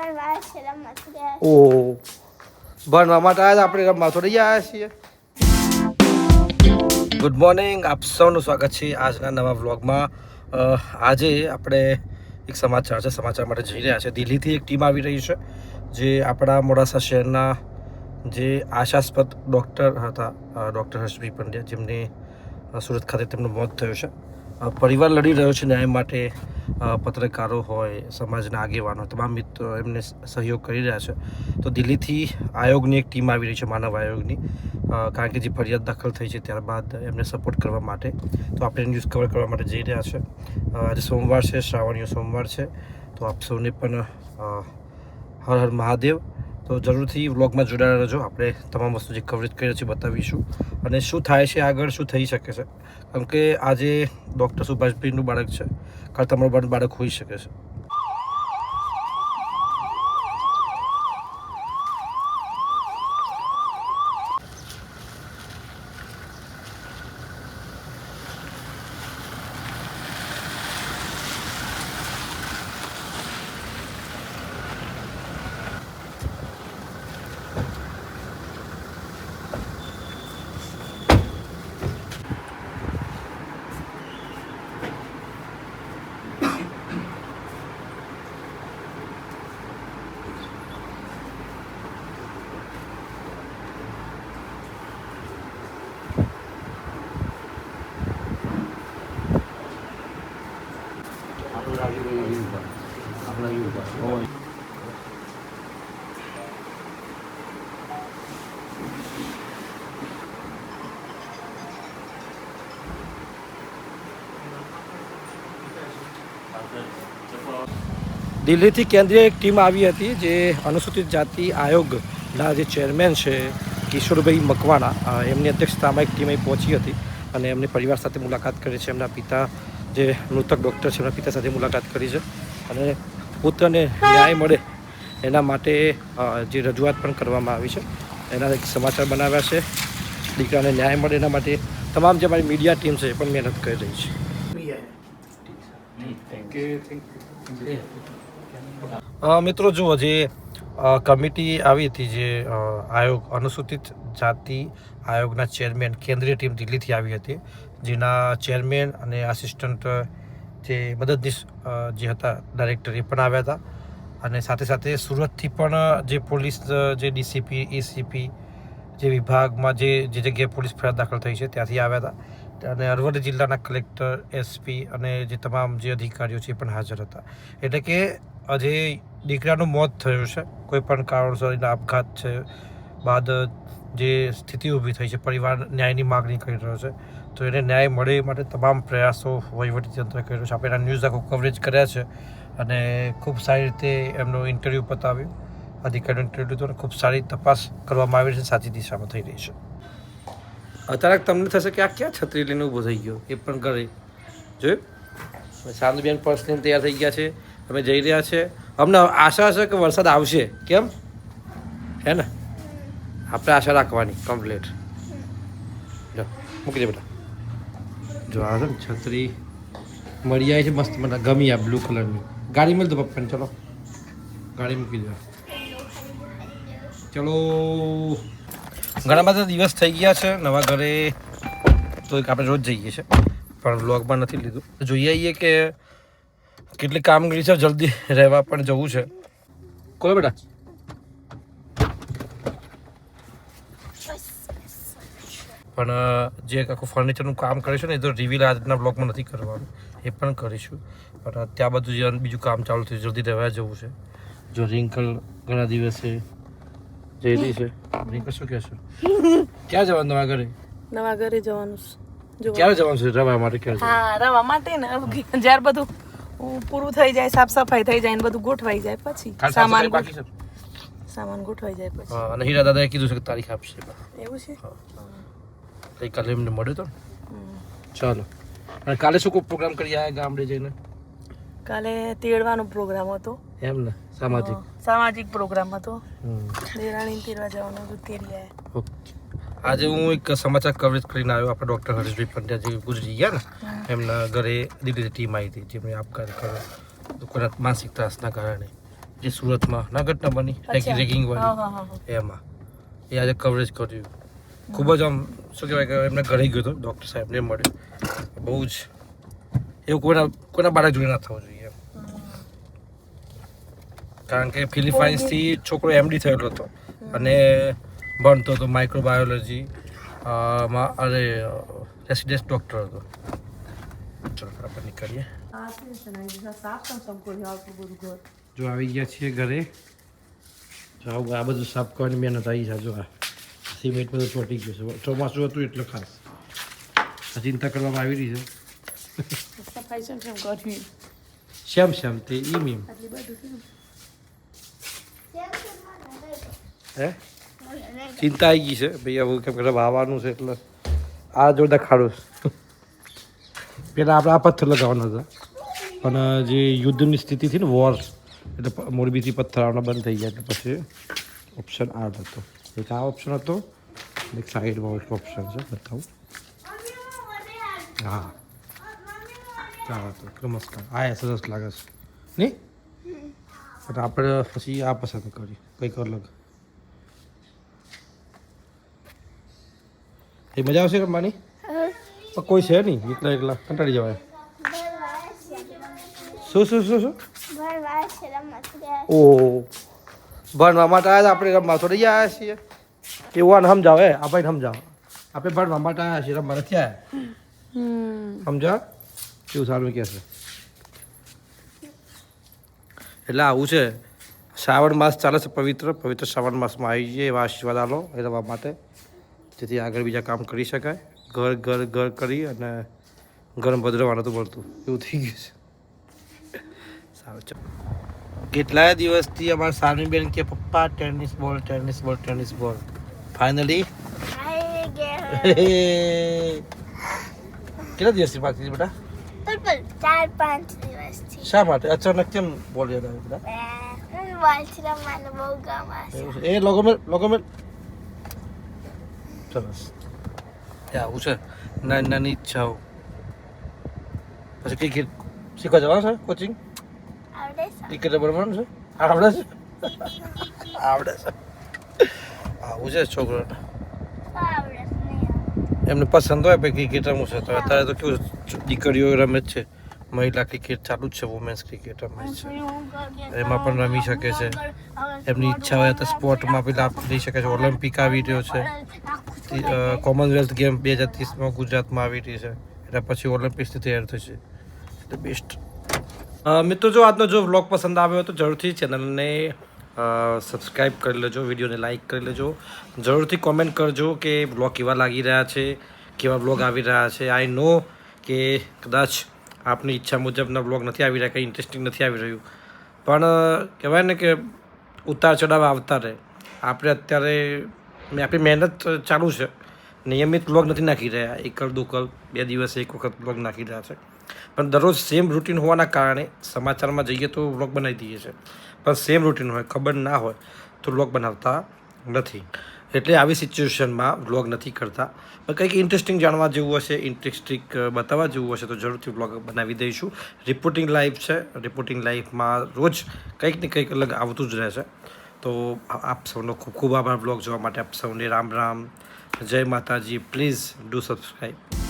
ઓહો ભણવા માટે આજ આપણે રમવા થોડી આવ્યા છીએ. ગુડ મોર્નિંગ, આપ સૌનું સ્વાગત છે આજના નવા વ્લોગમાં. આજે આપણે એક સમાચાર છે, સમાચાર માટે જઈ રહ્યા છે. દિલ્હીથી એક ટીમ આવી રહી છે જે આપણા મોડાસા શહેરના જે આશાસ્પદ ડૉક્ટર હતા, ડૉક્ટર હર્ષભાઈ પંડ્યા, જેમને સુરત ખાતે તેમનું મોત થયું છે. પરિવાર લડી રહ્યો છે ન્યાય માટે. પત્રકારો હોય, સમાજના આગેવાનો, તમામ મિત્રો એમને સહયોગ કરી રહ્યા છે. તો દિલ્હીથી આયોગની એક ટીમ આવી રહી છે, માનવ આયોગની, કારણ કે જે ફરિયાદ દાખલ થઈ છે ત્યારબાદ એમને સપોર્ટ કરવા માટે. તો આપણે ન્યૂઝ કવર કરવા માટે જઈ રહ્યા છે. આજે સોમવાર છે, શ્રાવણીય સોમવાર છે. તો આપ સૌને પણ હર હર મહાદેવ. તો જરૂરથી વ્લોગમાં જોડાયેલા રહેજો. આપણે તમામ વસ્તુ જે કવરેજ કરી છે બતાવીશું, અને શું થાય છે આગળ, શું થઈ શકે છે. કારણ કે આજે ડૉક્ટર સુભાષભાઈનું બાળક છે, કાલ તમારું બાળક હોઈ શકે છે. દિલ્હીથી કેન્દ્રીય એક ટીમ આવી હતી જે અનુસૂચિત જાતિ આયોગના જે ચેરમેન છે કિશોરભાઈ મકવાણા, એમની અધ્યક્ષતામાં એક ટીમ અહીં પહોંચી હતી અને એમની પરિવાર સાથે મુલાકાત કરી છે. એમના પિતા જે મૃતક ડૉક્ટર છે એમના પિતા સાથે મુલાકાત કરી છે અને પુત્રને ન્યાય મળે એના માટે જે રજૂઆત પણ કરવામાં આવી છે. એના એક સમાચાર બનાવ્યા છે. દીકરાને ન્યાય મળે એના માટે તમામ જે મારી મીડિયા ટીમ છે એ પણ મહેનત કરી રહી છે. મિત્રો જુઓ, જે કમિટી આવી હતી, જે આયોગ અનુસૂચિત જાતિ આયોગના ચેરમેન, કેન્દ્રીય ટીમ દિલ્હીથી આવી હતી, જેના ચેરમેન અને આસિસ્ટન્ટ જે મદદનીશ જે હતા ડાયરેક્ટર, એ પણ આવ્યા હતા. અને સાથે સાથે સુરતથી પણ જે પોલીસ, જે ડીસીપી, એસીપી, જે વિભાગમાં જે જગ્યાએ પોલીસ ફરિયાદ દાખલ થઈ છે ત્યાંથી આવ્યા હતા. અને અરવલ્લી જિલ્લાના કલેક્ટર, એસપી અને જે તમામ જે અધિકારીઓ છે એ પણ હાજર હતા. એટલે કે જે દીકરાનું મોત થયું છે કોઈ પણ કારણસર, એના આપઘાત છે બાદ જે સ્થિતિ ઊભી થઈ છે, પરિવાર ન્યાયની માગણી કરી રહ્યો છે. તો એને ન્યાય મળે એ માટે તમામ પ્રયાસો વહીવટીતંત્ર કર્યો છે. આપણે એના ન્યૂઝ આખું કવરેજ કર્યા છે અને ખૂબ સારી રીતે એમનો ઇન્ટરવ્યૂ પતાવ્યું, અધિકારીનો ઇન્ટરવ્યૂ લીધો, અને ખૂબ સારી તપાસ કરવામાં આવી છે, સાચી દિશામાં થઈ રહી છે. અચાનક તમને થશે કે આ ક્યાં છત્રી લઈને ઊભો થઈ ગયો, એ પણ ઘરે જોયું. સાંદુબેન પર્સનલ તૈયાર થઈ ગયા છે, અમે જઈ રહ્યા છે. અમને આશા છે કે વરસાદ આવશે, કેમ હે ને? આપણે આશા રાખવાની કમ્પ્લીટ. જો મૂકી દે બેટા. જો આ છે ને છત્રી મળી આવી છે મસ્ત, મને ગમી આ બ્લુ કલરની. ગાડી મળી દો પપ્પાને, ચલો ગાડી મૂકી દો. ચલો, ઘણા બધા દિવસ થઈ ગયા છે નવા ઘરે, તો આપણે રોજ જઈએ છીએ પણ વ્લોગમાં નથી લીધું. જોઈએ આવીએ કે કેટલી કામગીરી છે, જલ્દી રહેવા પણ જવું છે. કોલો બેટા. પણ જે આખું ફર્નિચરનું કામ કરીશું ને એ તો રિવીલ આજના બ્લોગમાં નથી કરવાનું, એ પણ કરીશું. પણ ત્યાં બધું જે બીજું કામ ચાલુ થયું, જલ્દી રહેવા જવું છે. જો રિંકલ ઘણા દિવસે જઈ રહી છે. રિંકલ શું કહેશો? ક્યાં જવાનું નવા ઘરે? નવા ઘરે જવાનું છે. ક્યારે જવાનું છે રવા માટે? ક્યારે? હા, રવા માટે ને જ્યારે બધું પૂરું થઈ જાય, સાફ સફાઈ થઈ જાય ને બધું ગોઠવાઈ જાય પછી સામાન ગોઠવાઈ જાય પછી. અને હીરા દાદાએ કીધું છે કે તારીખ આપશે. એવું છે? ગઈકાલે એમને મળ્યો તો. ચાલો. અને કાલે શું કોઈ પ્રોગ્રામ કરી આવ્યા ગામડે જઈને? કાલે તેડવાનો પ્રોગ્રામ હતો. એમ ને? સામાજિક પ્રોગ્રામ હતો. દેરાણી તેડવા જવાનું હતું, તેડી આવ્યા. આજે હું એક સમાચાર કવરેજ કરીને આવ્યો. આપણે ડૉક્ટર હર્ષભાઈ પંડ્યા જે ગુજરી ગયા ને, એમના ઘરે દિલ્હીની ટીમ આવી હતી, જેમણે આપઘાત કર્યો કોઈના માનસિક ત્રાસના કારણે. જે સુરતમાં ના ઘટના બની અચ્છા. રેગિંગ હા વાળી હા હા એમાં એ આજે કવરેજ કર્યું. ખૂબ જ આમ શું કહેવાય કે એમને ઘરે ગયો હતો ડૉક્ટર સાહેબને મળે બહુ જ એવું કોઈના બાળક જોડે ના થવું જોઈએ એમ. કારણ કે ફિલિપાઇન્સથી છોકરો એમડી થયેલો હતો અને ભણતો હતો માઇક્રોબાયોલોજી માં અરે રેસિડેન્સ ડૉક્ટર હતો. ચલો આપણે નીકળીએ. જો આવી ગયા છીએ ઘરે. જો આ બધું સાફ કરવાની મહેનત આવી છે. જો આ સિમેન્ટ બધું ચોટી ગયું છે. ચોમાસું હતું એટલે ખાસ આ ચિંતા કરવામાં આવી રહી છે. સફાઈ છે કેમ કરવી શ્યામ તે ઈમ આટલી બધું હે ચિંતા આવી ગઈ છે ભાઈ હવે કેમ કે વાવવાનું છે એટલે આ જોરદાર ખાડો છે. પહેલાં આપણે આ પથ્થર લગાવવાના હતા પણ જે યુદ્ધની સ્થિતિ હતી ને વોર એટલે મોરબીથી પથ્થર આવવાના બંધ થઈ ગયા એટલે પછી ઓપ્શન આ હતો. એક આ ઓપ્શન હતો એક સાઈડમાં એક ઓપ્શન છે બતાવું. હા ચાલો તો નમસ્કાર આ સરસ લાગે છે નહીં પણ આપણે પછી આ પસંદ કરી કંઈક અલગ. એ મજા આવશે રમવાની પણ કોઈ છે નહીં એકલા કંટાળી જવાય. શું ઓહ ભણવા માટે આવ્યા આપણે રમવા થોડી આવ્યા છીએ એવું આને સમજાવે આ ભાઈને સમજાવો આપણે ભણવા માટે આવ્યા છીએ રમવા નથી આવ્યા સમજા કેવું સારું કહેશે. એટલે આવું છે શ્રાવણ માસ ચાલે છે પવિત્ર શ્રાવણ માસમાં આવી જઈએ એવા આશીર્વાદ આલો એ રમવા માટે જેથી આગળ બીજા કામ કરી શકાય. ઘર કરી અને ઘર ભદ્રવાનું તો મળતું એવું થઈ ગયું છે. સારું ચાલો. કેટલાય દિવસથી અમારા સાની બેન કે પપ્પા ટેનિસ બોલ ફાઇનલી કેટલા દિવસથી બાકી બેટા? 4-5 દિવસથી. શા માટે અચાનક કેમ બોલ યાદ આવે બેટા? વાલચીરા મને બહુ ગમે છે. એવું છે એ લોગોમેલ સરસ. આવું છે નાની ઈચ્છાઓ. પછી ક્રિકેટ શીખવા જવાનું છે કોચિંગ આવડે છે? ક્રિકેટ બનવાનું છે આવડે છે આવું છે છોકરાને આવડે છે નહીં. એમને પસંદ હોય પછી ક્રિકેટ રમવું છે તો અત્યારે તો કેવું દીકરીઓ રમે જ છે મહિલા ક્રિકેટ ચાલુ જ છે વુમેન્સ ક્રિકેટ રમે છે એમાં પણ રમી શકે છે. એમની ઈચ્છા હોય તો સ્પોર્ટમાં પેલા લઈ શકે છે. ઓલિમ્પિક આવી રહ્યો છે કોમનવેલ્થ ગેમ 2030માં ગુજરાતમાં આવી રહી છે એટલે પછી ઓલિમ્પિક્સની તૈયાર થશે એટલે બેસ્ટ. મિત્રો જો આજનો જો વ્લોગ પસંદ આવ્યો તો જરૂરથી ચેનલને સબસ્ક્રાઈબ કરી લેજો વિડીયોને લાઈક કરી લેજો. જરૂરથી કોમેન્ટ કરજો કે વ્લોગ કેવા લાગી રહ્યા છે કેવા વ્લોગ આવી રહ્યા છે. આઈ નો કે કદાચ આપની ઈચ્છા મુજબના વ્લોગ નથી આવી રહ્યા કંઈ ઇન્ટરેસ્ટિંગ નથી આવી રહ્યું પણ કહેવાય ને કે ઉતાર ચઢાવ આવતા રહે. આપણે અત્યારે આપણી મહેનત ચાલુ છે નિયમિત વ્લોગ નથી નાખી રહ્યા એકલ દોકલ 2 દિવસે એક વખત વ્લોગ નાખી રહ્યા છે પણ દરરોજ સેમ રૂટીન હોવાના કારણે સમાચારમાં જઈએ તો વ્લોગ બનાવી દઈએ છીએ પણ સેમ રૂટીન હોય ખબર ના હોય તો વ્લોગ બનાવતા નથી. એટલે આવી સિચ્યુએશનમાં વ્લોગ નથી કરતા પણ કંઈક ઇન્ટરેસ્ટિંગ જાણવા જેવું હશે ઇન્ટરેસ્ટિંગ બતાવવા જેવું હશે તો જરૂરથી વ્લોગ બનાવી દઈશું. રિપોર્ટિંગ લાઈફ છે રિપોર્ટિંગ લાઈફમાં રોજ કંઈક ને કંઈક અલગ આવતું જ રહેશે. તો આપ સૌનો ખૂબ ખૂબ આભાર વ્લોગ જોવા માટે. આપ સૌને રામ રામ જય માતાજી. Please do subscribe.